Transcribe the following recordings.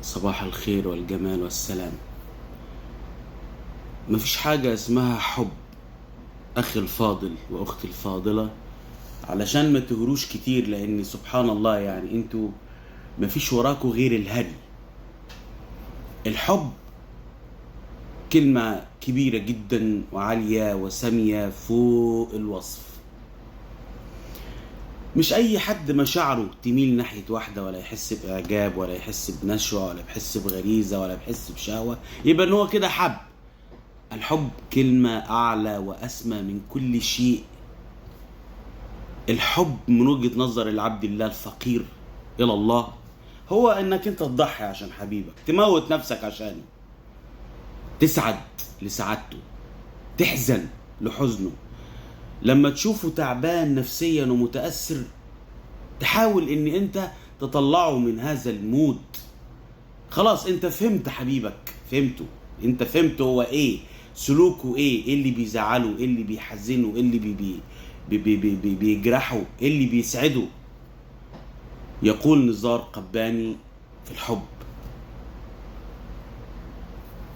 صباح الخير والجمال والسلام. مفيش حاجة اسمها حب أخي الفاضل وأختي الفاضلة، علشان ما تهروش كتير، لأن سبحان الله يعني انتوا مفيش وراكوا غير الهري. الحب كلمة كبيرة جدا وعالية وسامية فوق الوصف. مش أي حد مشاعره تميل ناحية واحدة ولا يحس بإعجاب ولا يحس بنشوة ولا يحس بغريزة ولا يحس بشهوة يبقى إن هو كده حب. الحب كلمة أعلى وأسمى من كل شيء. الحب من وجهة نظر العبد الله الفقير إلى الله هو إنك أنت تضحي عشان حبيبك، تموت نفسك عشانه، تسعد لسعادته، تحزن لحزنه. لما تشوفه تعبان نفسيا ومتأثر تحاول إن أنت تطلعه من هذا المود. خلاص أنت فهمت حبيبك، فهمته، أنت فهمت هو إيه سلوكه، إيه اللي بيزعله، إيه اللي بيحزنه، إيه اللي بيجرحه، إيه اللي بيسعده. يقول نزار قباني في الحب: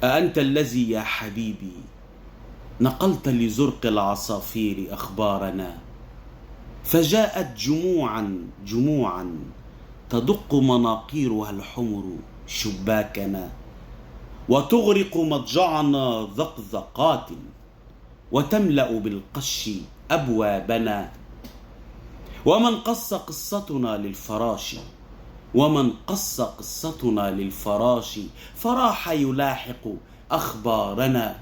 أأنت الذي يا حبيبي نقلت لزرق العصافير أخبارنا، فجاءت جموعا جموعا تدق مناقيرها الحمر شباكنا، وتغرق مضجعنا ذقذقات، وتملأ بالقش أبوابنا. ومن قص قصتنا للفراش، ومن قص قصتنا للفراش فراح يلاحق أخبارنا.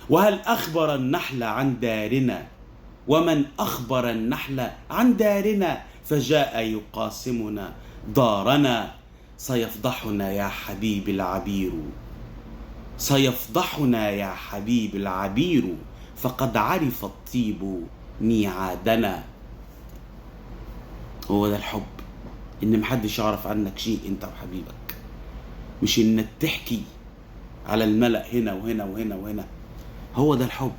وهل أخبر النحل عن دارنا، ومن أخبر النحل عن دارنا فجاء يقاسمنا دارنا. سيفضحنا يا حبيب العبير، سيفضحنا يا حبيب العبير، فقد عرف الطيب ميعادنا. هو ده الحب، إن محدش يعرف عنك شيء أنت وحبيبك، مش إنك تحكي على الملأ هنا وهنا وهنا وهنا. هو ده الحب.